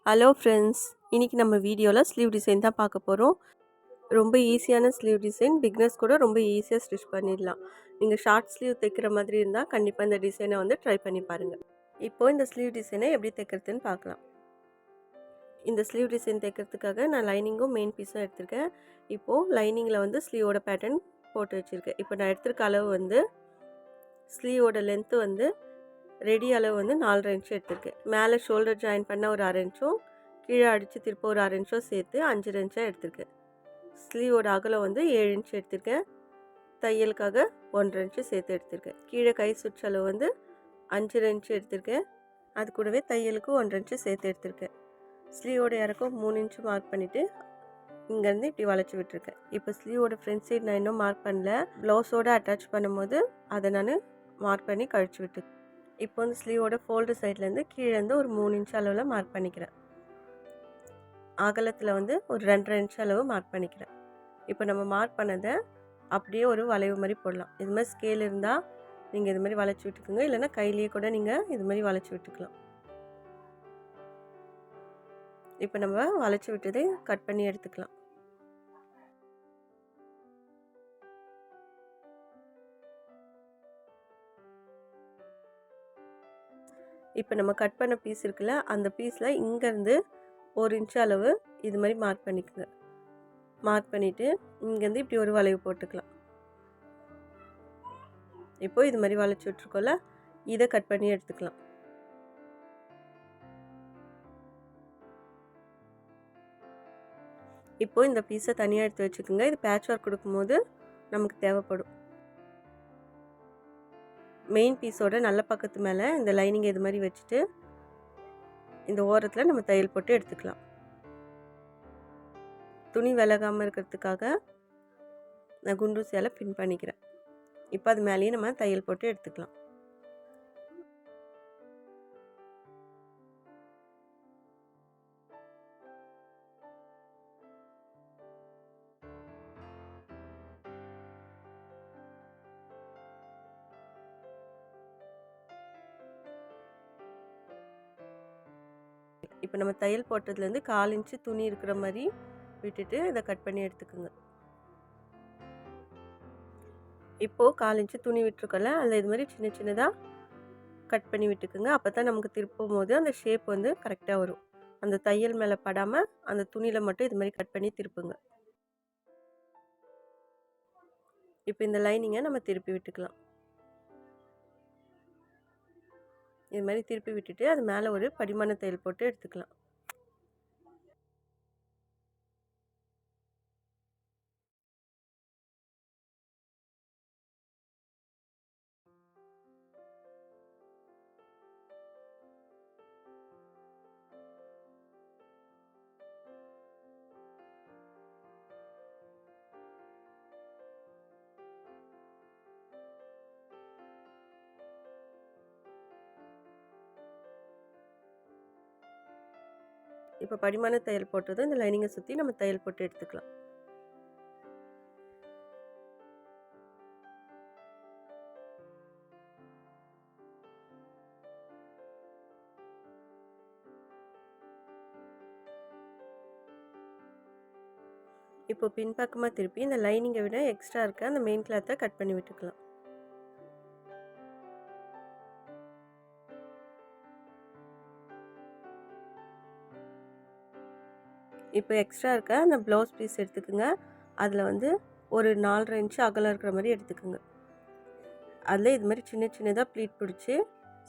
Hello friends, இன்றைக்கி நம்ம வீடியோவில் ஸ்லீவ் டிசைன் தான் பார்க்க போகிறோம். ரொம்ப ஈஸியான ஸ்லீவ் டிசைன், பிக்னர்ஸ் கூட ரொம்ப ஈஸியாக ஸ்டிச் பண்ணிடலாம். நீங்கள் ஷார்ட் ஸ்லீவ் தைக்கிற மாதிரி இருந்தால் கண்டிப்பாக இந்த டிசைனை ட்ரை பண்ணி பாருங்கள். இப்போது இந்த ஸ்லீவ் டிசைனை எப்படி தைக்கிறதுன்னு பார்க்கலாம். இந்த ஸ்லீவ் டிசைன் தைக்கிறதுக்காக நான் லைனிங்கும் மெயின் பீஸும் எடுத்திருக்கேன். இப்போது லைனிங்கில் ஸ்லீவோட பேட்டர்ன் போட்டு வச்சுருக்கேன். இப்போ நான் எடுத்திருக்க அளவு ஸ்லீவோட லென்த்து ரெடி அளவு 4.5 இன்ச் எடுத்திருக்கேன். மேலே ஷோல்டர் ஜாயின் பண்ண ஒரு 1/2 இன்ச்சும் கீழே அடித்து திருப்ப ஒரு 1/2 இன்ச்சும் சேர்த்து 5.5 இன்ச்சாக எடுத்திருக்கேன். ஸ்லீவோட அகலம் 7 இன்ச் எடுத்திருக்கேன். தையலுக்காக 1.5 இன்ச்சு சேர்த்து எடுத்திருக்கேன். கீழே கை சுற்றளவு 5.5 இன்ச் எடுத்திருக்கேன். அது கூடவே தையலுக்கு 1.5 இன்ச்சு சேர்த்து எடுத்திருக்கேன். ஸ்லீவோட இறக்கம் 3 இன்ச்சு மார்க் பண்ணிவிட்டு இங்கேருந்து இப்படி வளைச்சி விட்டுருக்கேன். இப்போ ஸ்லீவோட ஃப்ரண்ட் சைடு நான் இன்னும் மார்க் பண்ணல. ப்ளவுஸோடு அட்டாச் பண்ணும்போது அதை நான் மார்க் பண்ணி கழிச்சு விட்டு இப்போ ஸ்லீவோட ஃபோல்டு சைட்லேருந்து கீழேருந்து ஒரு 3 இன்ச் அளவில் மார்க் பண்ணிக்கிறேன். அகலத்தில் ஒரு 2.5 இன்ச் அளவு மார்க் பண்ணிக்கிறேன். இப்போ நம்ம மார்க் பண்ணதை அப்படியே ஒரு வளைவு மாதிரி போடலாம். இது மாதிரி ஸ்கேல் இருந்தால் நீங்கள் இது மாதிரி வளைச்சி விட்டுக்குங்க, இல்லைன்னா கையிலேயே கூட நீங்கள் இது மாதிரி வளைச்சி விட்டுக்கலாம். இப்போ நம்ம வளைச்சி விட்டதை கட் பண்ணி எடுத்துக்கலாம். இப்போ நம்ம கட் பண்ண பீஸ் இருக்குல்ல, அந்த பீஸில் இங்கேருந்து 1 இன்ச் அளவு இது மாதிரி மார்க் பண்ணிக்கோங்க. மார்க் பண்ணிவிட்டு இங்கேருந்து இப்படி ஒரு வளைவு போட்டுக்கலாம். இப்போது இது மாதிரி வளைச்சி விட்ருக்கோம்ல, இதை கட் பண்ணி எடுத்துக்கலாம். இப்போது இந்த பீஸை தனியாக எடுத்து வச்சுக்கோங்க. இது பேட்ச் ஒர்க் கொடுக்கும்போது நமக்கு தேவைப்படும். மெயின் பீஸோட நல்ல பக்கத்து மேலே இந்த லைனிங் இது மாதிரி வச்சுட்டு இந்த ஓரத்தில் நம்ம தையல் போட்டு எடுத்துக்கலாம். துணி விலகாமல் இருக்கிறதுக்காக நான் குண்டூசியால் பின் பண்ணிக்கிறேன். இப்போ அது மேலேயே நம்ம தையல் போட்டு எடுத்துக்கலாம். இப்போ நம்ம தையல் போட்டதுலேருந்து 1/4 இன்ச்சு துணி இருக்கிற மாதிரி விட்டுட்டு இதை கட் பண்ணி எடுத்துக்கோங்க. இப்போது 1/4 இன்ச்சு துணி விட்டுருக்கோம்ல, அதில் இது மாதிரி சின்ன சின்னதாக கட் பண்ணி விட்டுக்குங்க. அப்போ தான் நமக்கு திருப்பும் போது அந்த ஷேப் கரெக்டாக வரும். அந்த தையல் மேலே படாமல் அந்த துணியில் மட்டும் இது மாதிரி கட் பண்ணி திருப்புங்க. இப்போ இந்த லைனிங்கை நம்ம திருப்பி விட்டுக்கலாம். இது மாதிரி திருப்பி விட்டுட்டு அது மேலே ஒரு படிமான தையல் போட்டு எடுத்துக்கலாம். இப்போ படிமான தையல் போட்டதும் இந்த லைனிங்கை சுற்றி நம்ம தையல் போட்டு எடுத்துக்கலாம். இப்போ பின்பக்கமாக திருப்பி இந்த லைனிங்கை விட எக்ஸ்ட்ரா இருக்க அந்த மெயின் கிளாத்தை கட் பண்ணி விட்டுக்கலாம். இப்போ எக்ஸ்ட்ரா இருக்க அந்த ப்ளவுஸ் பீஸ் எடுத்துக்கோங்க. அதில் ஒரு 4.5 இன்ச்சு அகலம் இருக்கிற மாதிரி எடுத்துக்கோங்க. அதில் இது மாதிரி சின்ன சின்னதாக ப்ளீட் பிடிச்சி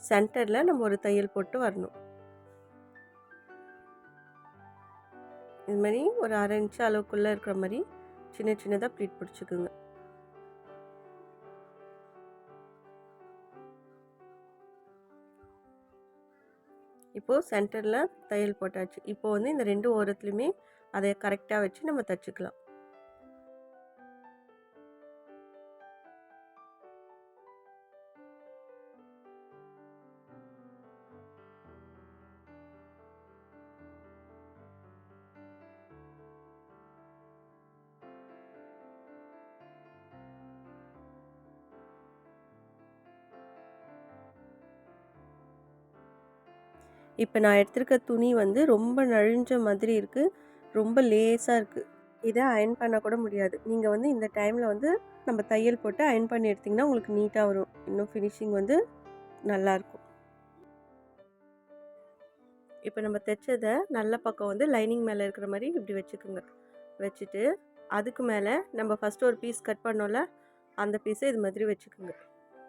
சென்டரில் நம்ம ஒரு தையல் போட்டு வரணும். இது மாதிரி ஒரு 1/2 இன்ச்சு அளவுக்குள்ளே இருக்கிற மாதிரி சின்ன சின்னதாக ப்ளீட் பிடிச்சிக்குங்க. இப்போது சென்டரில் தையல் போட்டாச்சு. இப்போது இந்த 2 ஓரத்துலையுமே அதை கரெக்டாக வச்சு நம்ம தைச்சிக்கலாம். இப்போ நான் எடுத்திருக்க துணி வந்து ரொம்ப நழிஞ்ச மாதிரி இருக்குது. ரொம்ப லேஸாக இருக்குது. இதை அயர்ன் பண்ண கூட முடியாது. நீங்கள் வந்து இந்த டைமில் வந்து நம்ம தையல் போட்டு அயர்ன் பண்ணி எடுத்திங்கன்னா உங்களுக்கு நீட்டாக வரும். இன்னும் ஃபினிஷிங் வந்து நல்லாயிருக்கும். இப்போ நம்ம தைச்சதை நல்ல பக்கம் வந்து லைனிங் மேலே இருக்கிற மாதிரி இப்படி வச்சுக்கோங்க. வச்சுட்டு அதுக்கு மேலே நம்ம ஃபஸ்ட்டு ஒரு பீஸ் கட் பண்ணோம்ல, அந்த பீஸை இது மாதிரி வச்சுக்கோங்க.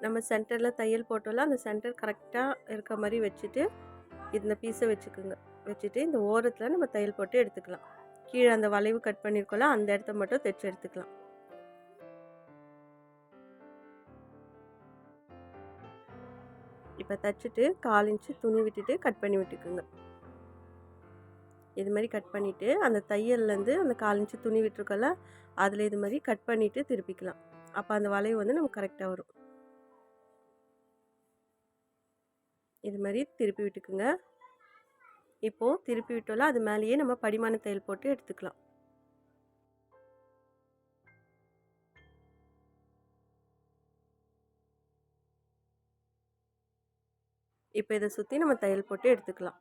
நம்ம சென்டரில் தையல் போட்டோம்ல, அந்த சென்டர் கரெக்டாக இருக்க மாதிரி வச்சுட்டு இந்த பீஸை வச்சுக்கோங்க. வச்சுட்டு இந்த ஓரத்தில் நம்ம தையல் போட்டு எடுத்துக்கலாம். கீழே அந்த வளைவு கட் பண்ணியிருக்கோம்ல, அந்த இடத்த மட்டும் தைச்சு எடுத்துக்கலாம். இப்போ தைச்சிட்டு 1/4 இன்ச்சு துணி விட்டுட்டு கட் பண்ணி விட்டுக்குங்க. இது மாதிரி கட் பண்ணிவிட்டு அந்த தையல்லேருந்து அந்த 1/4 இன்ச்சு துணி விட்டுருக்கோம்ல, அதில் இது மாதிரி கட் பண்ணிவிட்டு திருப்பிக்கலாம். அப்போ அந்த வளைவு வந்து நமக்கு கரெக்டாக வரும். இது மாதிரி திருப்பி விட்டுக்குங்க. இப்போது திருப்பி விட்டோம்ல, அது மேலேயே நம்ம படிமான தையல் போட்டு எடுத்துக்கலாம். இப்போ இதை சுற்றி நம்ம தையல் போட்டு எடுத்துக்கலாம்.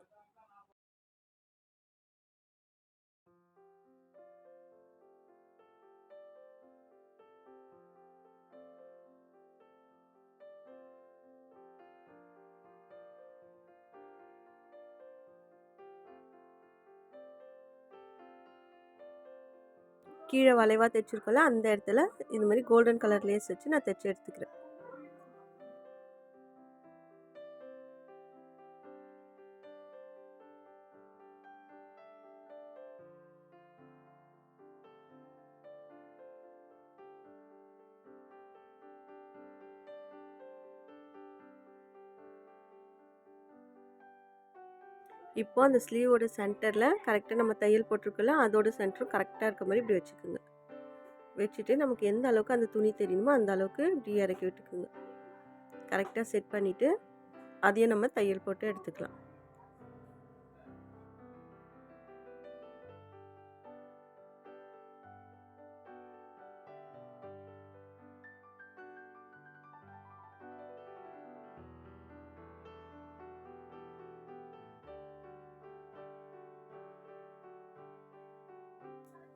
கீழே வளைவாக தைச்சிருக்கோம்ல, அந்த இடத்துல இது மாதிரி கோல்டன் கலர் லேஸ் வச்சு நான் தைச்சி எடுத்துக்கிறேன். இப்போ அந்த ஸ்லீவோட சென்டரில் கரெக்டாக நம்ம தையல் போட்டிருக்கோம்ல, அதோட சென்டரும் கரெக்டாக இருக்க மாதிரி இப்படி வச்சுக்கோங்க. வச்சுட்டு நமக்கு எந்த அளவுக்கு அந்த துணி தெரியணுமோ அந்த அளவுக்கு இப்படி இறக்கி விட்டுக்குங்க. கரெக்டாக செட் பண்ணிவிட்டு அதையும் நம்ம தையல் போட்டு எடுத்துக்கலாம்.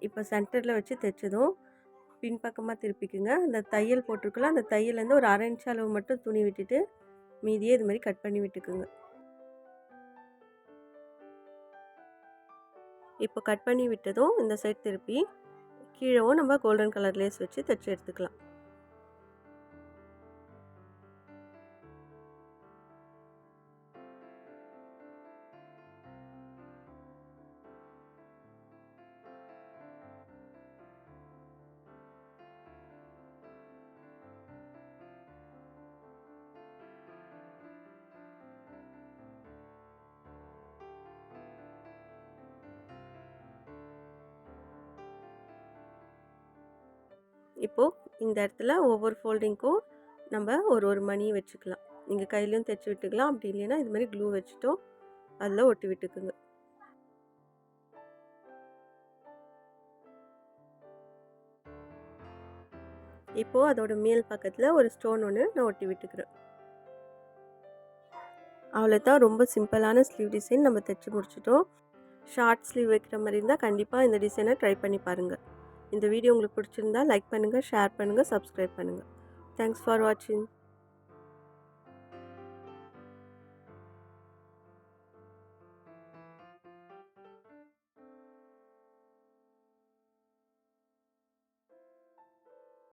இப்போ சென்டரில் வச்சு தைச்சதும் பின்பக்கமாக திருப்பிக்குங்க. அந்த தையல் போட்டிருக்கலாம், அந்த தையல்லேருந்து ஒரு 1/2 இன்ச் அளவு மட்டும் துணி விட்டுட்டு மீதியே இது மாதிரி கட் பண்ணி விட்டுக்குங்க. இப்போ கட் பண்ணி விட்டதும் இந்த சைட் திருப்பி கீழவும் நம்ம கோல்டன் கலர் லேஸ் வச்சு தைச்சி எடுத்துக்கலாம். இப்போது இந்த இடத்துல ஒவ்வொரு ஃபோல்டிங்க்கும் நம்ம ஒரு மணி வச்சுக்கலாம். நீங்கள் கையிலையும் தைச்சி விட்டுக்கலாம். அப்படி இல்லைன்னா இது மாதிரி க்ளூ வச்சுட்டும் அதில் ஒட்டி விட்டுக்குங்க. இப்போது அதோட மேல் பக்கத்தில் ஒரு ஸ்டோன் ஒன்று நான் ஒட்டி விட்டுக்கிறேன். அவ்வளோதான், ரொம்ப சிம்பிளான ஸ்லீவ் டிசைன் நம்ம தைச்சி முடிச்சிட்டோம். ஷார்ட் ஸ்லீவ் வைக்கிற மாதிரி இருந்தால் கண்டிப்பாக இந்த டிசைனை ட்ரை பண்ணி பாருங்கள். இந்த வீடியோ உங்களுக்கு பிடிச்சிருந்தா லைக் பண்ணுங்கள், ஷேர் பண்ணுங்கள், சப்ஸ்கிரைப் பண்ணுங்கள். தேங்க்ஸ் ஃபார் வாட்சிங்.